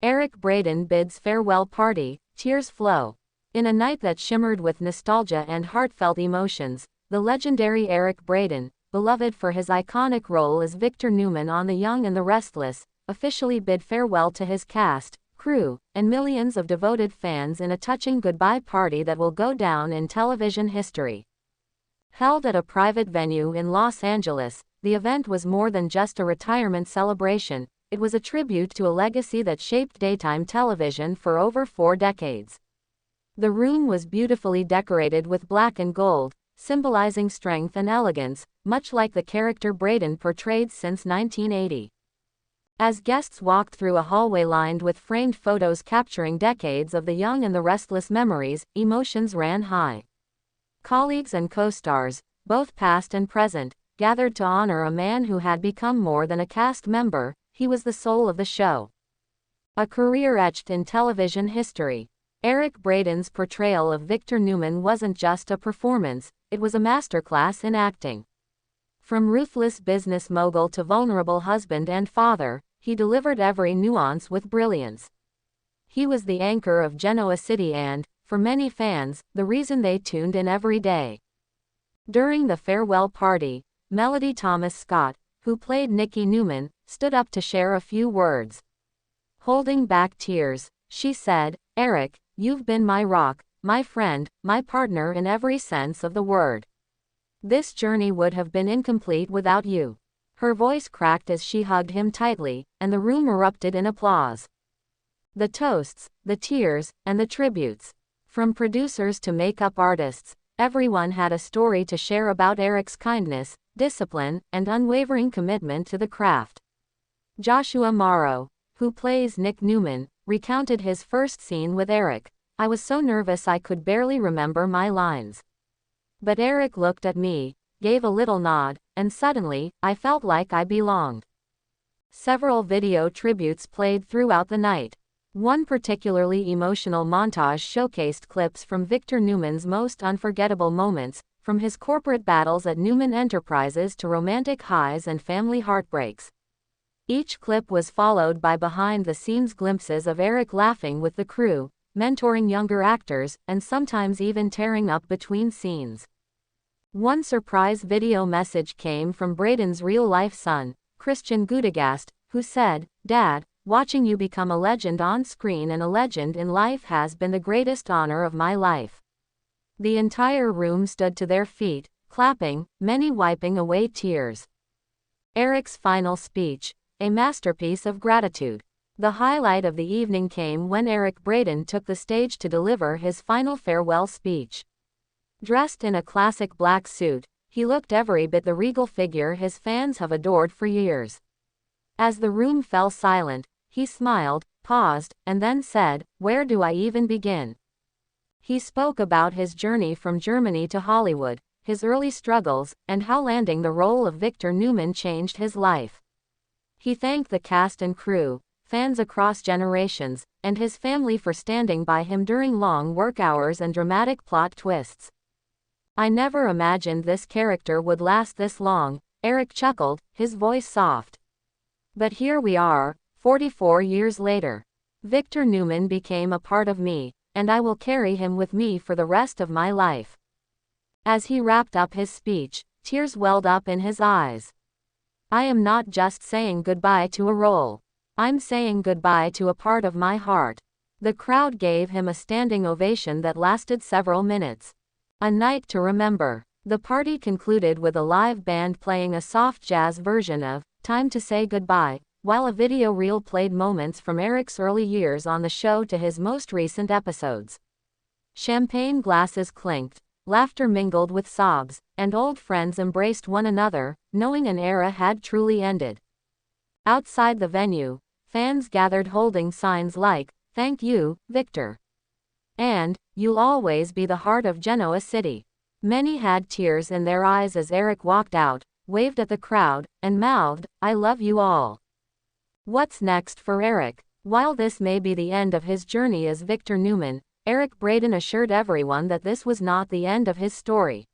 Eric Braeden bids farewell party, tears flow. In a night that shimmered with nostalgia and heartfelt emotions, the legendary Eric Braeden, beloved for his iconic role as Victor Newman on The Young and the Restless, officially bid farewell to his cast, crew, and millions of devoted fans in a touching goodbye party that will go down in television history. Held at a private venue in Los Angeles, the event was more than just a retirement celebration. It was a tribute to a legacy that shaped daytime television for over 4 decades. The room was beautifully decorated with black and gold, symbolizing strength and elegance, much like the character Braeden portrayed since 1980. As guests walked through a hallway lined with framed photos capturing decades of The Young and the Restless memories, emotions ran high. Colleagues and co-stars, both past and present, gathered to honor a man who had become more than a cast member. He was the soul of the show. A career etched in television history. Eric Braeden's portrayal of Victor Newman wasn't just a performance, it was a masterclass in acting. From ruthless business mogul to vulnerable husband and father, he delivered every nuance with brilliance. He was the anchor of Genoa City and, for many fans, the reason they tuned in every day. During the farewell party, Melody Thomas Scott, who played Nikki Newman, stood up to share a few words. Holding back tears, she said, "Eric, you've been my rock, my friend, my partner in every sense of the word. This journey would have been incomplete without you." Her voice cracked as she hugged him tightly, and the room erupted in applause. The toasts, the tears, and the tributes. From producers to makeup artists, everyone had a story to share about Eric's kindness, discipline, and unwavering commitment to the craft. Joshua Morrow, who plays Nick Newman, recounted his first scene with Eric. "I was so nervous I could barely remember my lines. But Eric looked at me, gave a little nod, and suddenly, I felt like I belonged." Several video tributes played throughout the night. One particularly emotional montage showcased clips from Victor Newman's most unforgettable moments, from his corporate battles at Newman Enterprises to romantic highs and family heartbreaks. Each clip was followed by behind-the-scenes glimpses of Eric laughing with the crew, mentoring younger actors, and sometimes even tearing up between scenes. One surprise video message came from Braeden's real-life son, Christian Gudegast, who said, "Dad, watching you become a legend on screen and a legend in life has been the greatest honor of my life." The entire room stood to their feet, clapping, many wiping away tears. Eric's final speech, a masterpiece of gratitude. The highlight of the evening came when Eric Braeden took the stage to deliver his final farewell speech. Dressed in a classic black suit, he looked every bit the regal figure his fans have adored for years. As the room fell silent, he smiled, paused, and then said, "Where do I even begin?" He spoke about his journey from Germany to Hollywood, his early struggles, and how landing the role of Victor Newman changed his life. He thanked the cast and crew, fans across generations, and his family for standing by him during long work hours and dramatic plot twists. "I never imagined this character would last this long," Eric chuckled, his voice soft. "But here we are, 44 years later. Victor Newman became a part of me, and I will carry him with me for the rest of my life." As he wrapped up his speech, tears welled up in his eyes. "I am not just saying goodbye to a role. I'm saying goodbye to a part of my heart." The crowd gave him a standing ovation that lasted several minutes. A night to remember. The party concluded with a live band playing a soft jazz version of "Time to Say Goodbye," while a video reel played moments from Eric's early years on the show to his most recent episodes. Champagne glasses clinked, laughter mingled with sobs, and old friends embraced one another, knowing an era had truly ended. Outside the venue, fans gathered holding signs like, "Thank you, Victor," and "You'll always be the heart of Genoa City." Many had tears in their eyes as Eric walked out, waved at the crowd, and mouthed, "I love you all." What's next for Eric? While this may be the end of his journey as Victor Newman, Eric Braeden assured everyone that this was not the end of his story.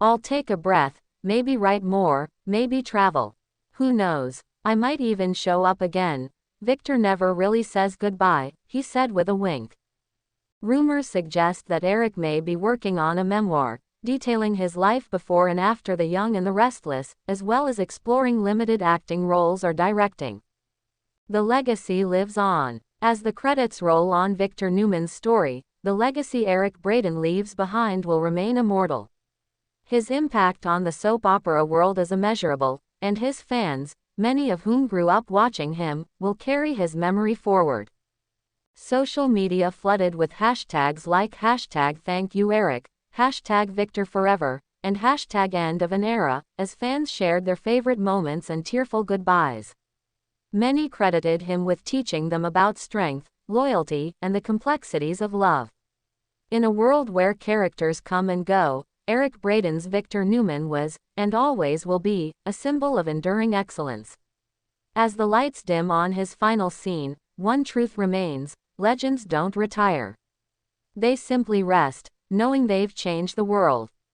"I'll take a breath, maybe write more, maybe travel. Who knows? I might even show up again. Victor never really says goodbye, he said with a wink. Rumors suggest that Eric may be working on a memoir, detailing his life before and after The Young and the Restless, as well as exploring limited acting roles or directing. The legacy lives on. As the credits roll on Victor Newman's story, the legacy Eric Braeden leaves behind will remain immortal. His impact on the soap opera world is immeasurable, and his fans, many of whom grew up watching him, will carry his memory forward. Social media flooded with hashtags like #ThankYouEric, #VictorForever, and #End of an Era, as fans shared their favorite moments and tearful goodbyes. Many credited him with teaching them about strength, loyalty, and the complexities of love. In a world where characters come and go, Eric Braeden's Victor Newman was, and always will be, a symbol of enduring excellence. As the lights dim on his final scene, one truth remains: legends don't retire. They simply rest, knowing they've changed the world.